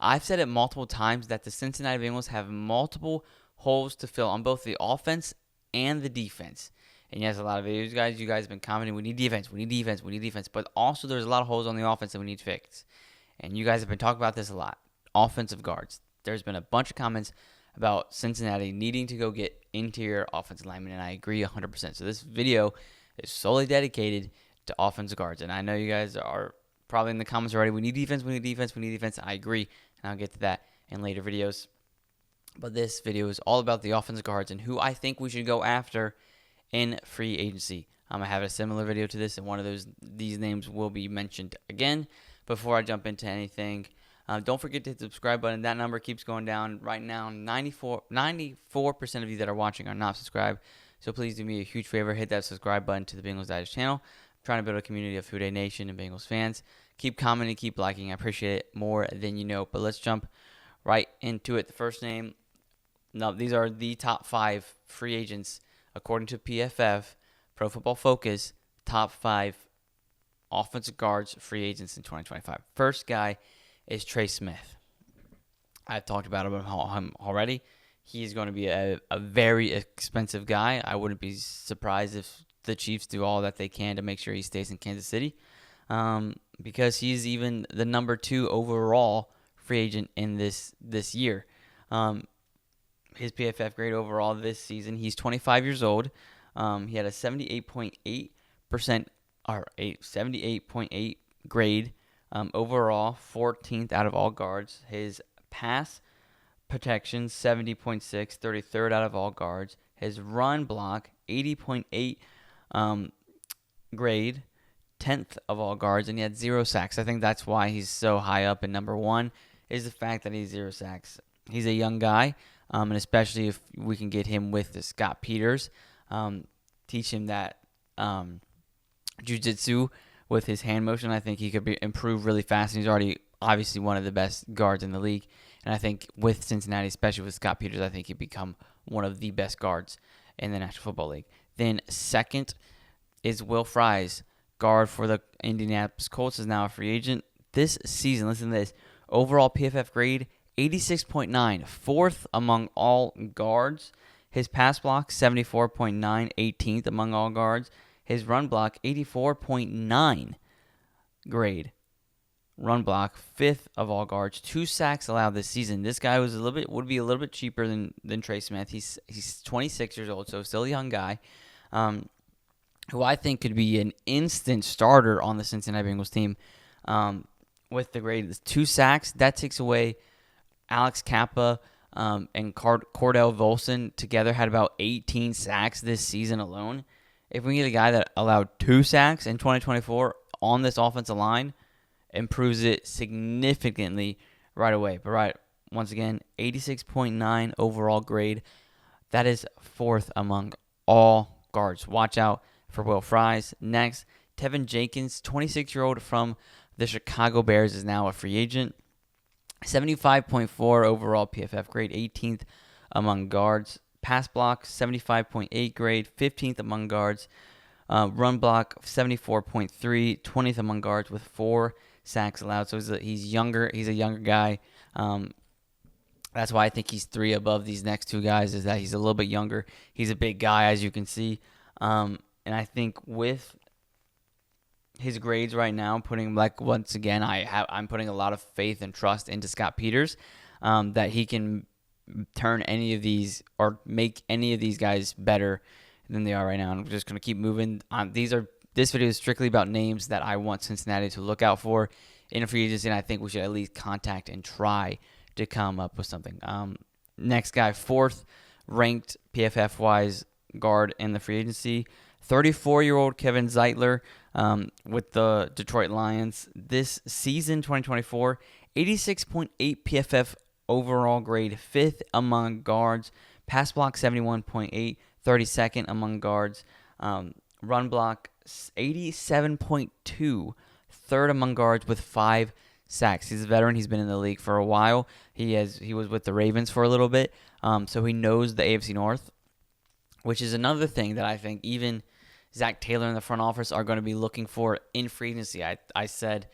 I've said it multiple times that the Cincinnati Bengals have multiple holes to fill on both the offense and the defense. And yes, a lot of videos, guys, you guys have been commenting, we need defense, we need defense, we need defense. But also there's a lot of holes on the offense that we need fixed. And you guys have been talking about this a lot. Offensive guards. There's been a bunch of comments about Cincinnati needing to go get interior offensive linemen, and I agree 100%. So this video is solely dedicated to offensive guards. And I know you guys are probably in the comments already, we need defense, we need defense, we need defense. I agree, and I'll get to that in later videos. But this video is all about the offensive guards and who I think we should go after in free agency. I'm going to have a similar video to this, and one of these names will be mentioned again. Before I jump into anything, don't forget to hit the subscribe button. That number keeps going down. Right now, 94% of you that are watching are not subscribed. So please do me a huge favor. Hit that subscribe button to the Bengals Digest channel. I'm trying to build a community of Who Dey Nation and Bengals fans. Keep commenting, keep liking. I appreciate it more than you know. But let's jump right into it. The first name, no, these are the top 5 free agents according to PFF, Pro Football Focus, top 5 offensive guards free agents in 2025. First guy is Trey Smith. I've talked about him already. He's going to be a very expensive guy. I wouldn't be surprised if the Chiefs do all that they can to make sure he stays in Kansas City, because he's even the number 2 overall free agent in this year. His PFF grade overall this season, he's 25 years old. He had a 78.8% or 78.8 grade overall, 14th out of all guards. His pass protection, 70.6, 33rd out of all guards. His run block, 80.8 grade, 10th of all guards, and he had 0 sacks. I think that's why he's so high up in number 1, is the fact that he's 0 sacks. He's a young guy, and especially if we can get him with the Scott Peters, teach him that jiu-jitsu with his hand motion. I think he could improve really fast, and he's already obviously one of the best guards in the league. And I think with Cincinnati, especially with Scott Peters, I think he'd become one of the best guards in the National Football League. Then second is Will Fries, guard for the Indianapolis Colts, is now a free agent this season. Listen to this. Overall PFF grade, 86.9, 4th among all guards. His pass block, 74.9, 18th among all guards. His run block, 84.9 grade. Run block, 5th of all guards. 2 sacks allowed this season. This guy would be a little bit cheaper than Trey Smith. He's 26 years old, so still a young guy, who I think could be an instant starter on the Cincinnati Bengals team. With the grade, 2 sacks, that takes away Alex Kappa and Cordell Volson together had about 18 sacks this season alone. If we get a guy that allowed 2 sacks in 2024 on this offensive line, improves it significantly right away. But once again, 86.9 overall grade. That is 4th among all guards. Watch out for Will Fries. Next, Tevin Jenkins, 26-year-old from the Chicago Bears, is now a free agent. 75.4 overall PFF grade, 18th among guards. Pass block, 75.8 grade, 15th among guards. Run block, 74.3, 20th among guards with 4 sacks allowed. So he's younger. He's a younger guy. That's why I think he's 3 above these next 2 guys, is that he's a little bit younger. He's a big guy, as you can see. And I think with his grades right now, once again, I'm putting a lot of faith and trust into Scott Peters, that he can turn any of these or make any of these guys better than they are right now. And I'm just going to keep moving on. This video is strictly about names that I want Cincinnati to look out for in a free agency, and I think we should at least contact and try to come up with something. Next guy, 4th ranked PFF-wise guard in the free agency, 34-year-old Kevin Zeitler with the Detroit Lions. This season, 2024, 86.8 PFF overall grade, 5th among guards. Pass block, 71.8, 32nd among guards. Run block, 87.2, 3rd among guards with 5 sacks. He's a veteran. He's been in the league for a while. He was with the Ravens for a little bit, so he knows the AFC North, which is another thing that I think even Zach Taylor in the front office are going to be looking for in free agency. I said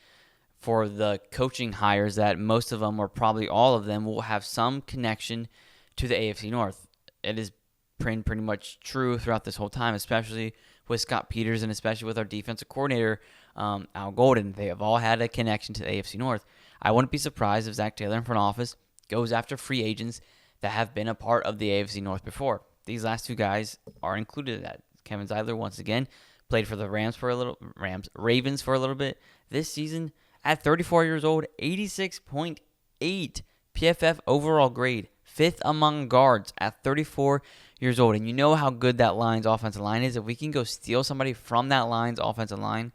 for the coaching hires that most of them, or probably all of them, will have some connection to the AFC North. It is pretty much true throughout this whole time, especially with Scott Peters and especially with our defensive coordinator, Al Golden. They have all had a connection to the AFC North. I wouldn't be surprised if Zach Taylor in front office goes after free agents that have been a part of the AFC North before. These last two guys are included in that. Kevin Zeitler, once again, played for the Ravens for a little bit this season. At 34 years old, 86.8 PFF overall grade, 5th among guards at 34 years old. And you know how good that Lions offensive line is. If we can go steal somebody from that Lions offensive line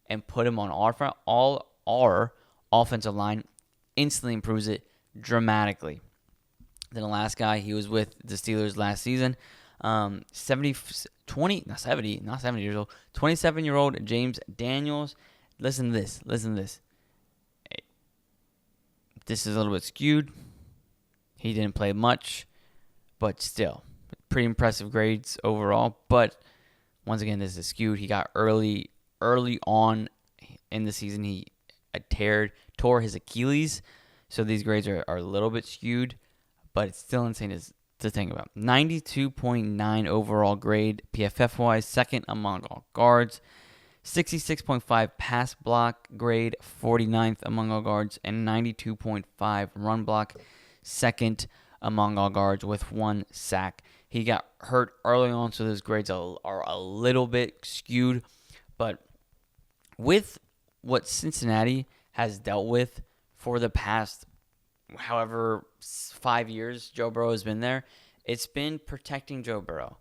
and put him on our offensive line, instantly improves it dramatically. Then the last guy, he was with the Steelers last season. 27-year-old James Daniels. Listen to this. This is a little bit skewed. He didn't play much, but still, pretty impressive grades overall. But once again, this is skewed. He got early on in the season. He tore his Achilles, so these grades are a little bit skewed, but it's still insane to think about. 92.9 overall grade, PFF-wise, 2nd among all guards. 66.5 pass block grade, 49th among all guards, and 92.5 run block, 2nd among all guards with 1 sack. He got hurt early on, so those grades are a little bit skewed. But with what Cincinnati has dealt with for the past, however, 5 years Joe Burrow has been there, it's been protecting Joe Burrow.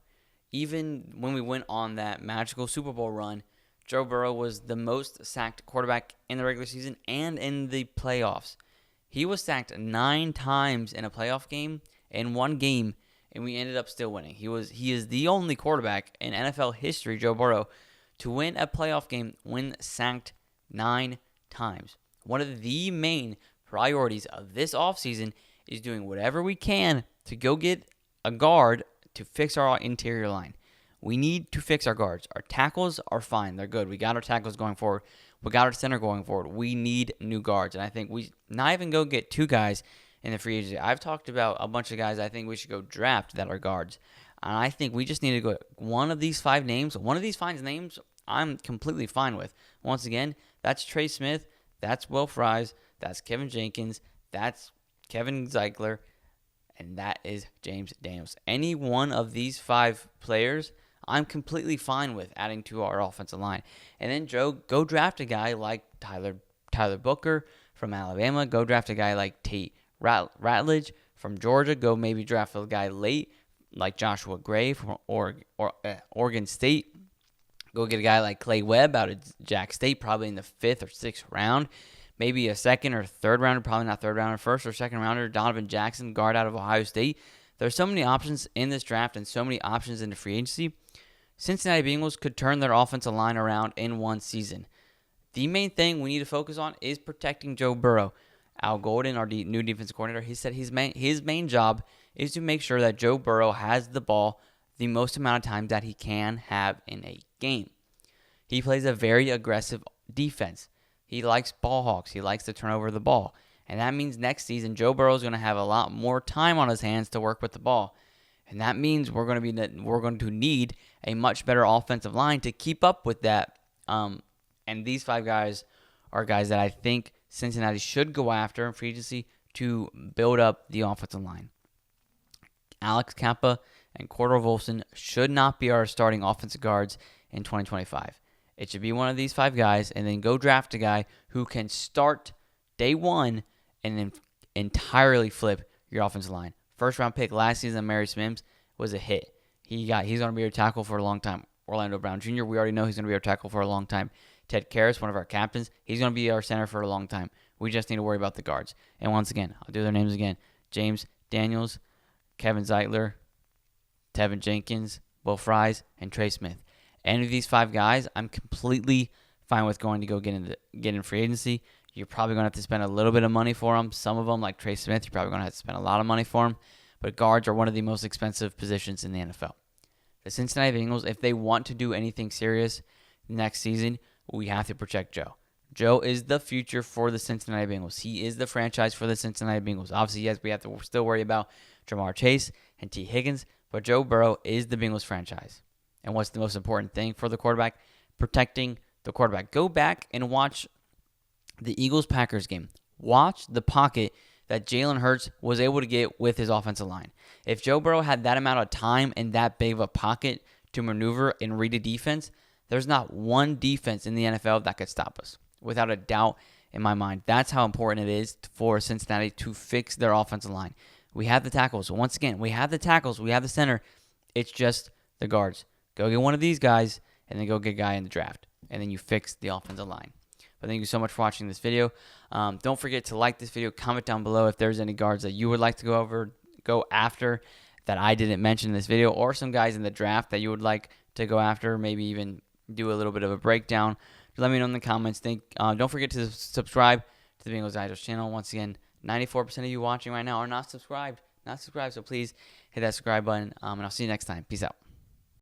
Even when we went on that magical Super Bowl run, Joe Burrow was the most sacked quarterback in the regular season and in the playoffs. He was sacked 9 times in a playoff game, in one game, and we ended up still winning. He is the only quarterback in NFL history, Joe Burrow, to win a playoff game when sacked 9 times. One of the main priorities of this offseason is doing whatever we can to go get a guard to fix our interior line. We need to fix our guards. Our tackles are fine. They're good. We got our tackles going forward. We got our center going forward. We need new guards. And I think we not even go get 2 guys in the free agency. I've talked about a bunch of guys I think we should go draft that are guards. And I think we just need to go one of these 5 names. One of these 5 names I'm completely fine with. Once again, that's Trey Smith. That's Will Fries. That's Kevin Jenkins. That's Kevin Zeitler. And that is James Daniels. Any one of these 5 players, I'm completely fine with adding to our offensive line. And then, Joe, go draft a guy like Tyler Booker from Alabama. Go draft a guy like Tate Ratledge from Georgia. Go maybe draft a guy late like Joshua Gray from Oregon State. Go get a guy like Clay Webb out of Jack State, probably in the 5th or 6th round. Maybe a 2nd or 3rd rounder, probably not 3rd rounder, 1st or 2nd rounder, Donovan Jackson, guard out of Ohio State. There's so many options in this draft and so many options in the free agency. Cincinnati Bengals could turn their offensive line around in one season. The main thing we need to focus on is protecting Joe Burrow. Al Golden, our new defensive coordinator, he said his main job is to make sure that Joe Burrow has the ball the most amount of time that he can have in a game. He plays a very aggressive defense. He likes ball hawks. He likes to turn over the ball. And that means next season, Joe Burrow is going to have a lot more time on his hands to work with the ball. And that means we're going to need a much better offensive line to keep up with that. And these 5 guys are guys that I think Cincinnati should go after in free agency to build up the offensive line. Alex Kappa and Cordell Volson should not be our starting offensive guards in 2025. It should be one of these 5 guys, and then go draft a guy who can start day 1 and then entirely flip your offensive line. 1st-round pick last season, Marius Mims, was a hit. He's going to be our tackle for a long time. Orlando Brown Jr., we already know he's going to be our tackle for a long time. Ted Karras, one of our captains, he's going to be our center for a long time. We just need to worry about the guards. And once again, I'll do their names again. James Daniels, Kevin Zeitler, Tevin Jenkins, Will Fries, and Trey Smith. Any of these 5 guys, I'm completely fine with going to go get in free agency. You're probably going to have to spend a little bit of money for them. Some of them, like Trey Smith, you're probably going to have to spend a lot of money for them. But guards are one of the most expensive positions in the NFL. The Cincinnati Bengals, if they want to do anything serious next season, we have to protect Joe. Joe is the future for the Cincinnati Bengals. He is the franchise for the Cincinnati Bengals. Obviously, yes, we have to still worry about Jamar Chase and T. Higgins, but Joe Burrow is the Bengals franchise. And what's the most important thing for the quarterback? Protecting the quarterback. Go back and watch the Eagles-Packers game. Watch the pocket that Jalen Hurts was able to get with his offensive line. If Joe Burrow had that amount of time and that big of a pocket to maneuver and read a defense, there's not one defense in the NFL that could stop us. Without a doubt in my mind. That's how important it is for Cincinnati to fix their offensive line. We have the tackles. Once again, we have the tackles. We have the center. It's just the guards. Go get one of these guys, and then go get a guy in the draft. And then you fix the offensive line. But thank you so much for watching this video. Don't forget to like this video. Comment down below if there's any guards that you would like to go after that I didn't mention in this video, or some guys in the draft that you would like to go after. Maybe even do a little bit of a breakdown. Let me know in the comments. Don't forget to subscribe to the Bengals Digest channel. Once again, 94% of you watching right now are not subscribed. So please hit that subscribe button, and I'll see you next time. Peace out.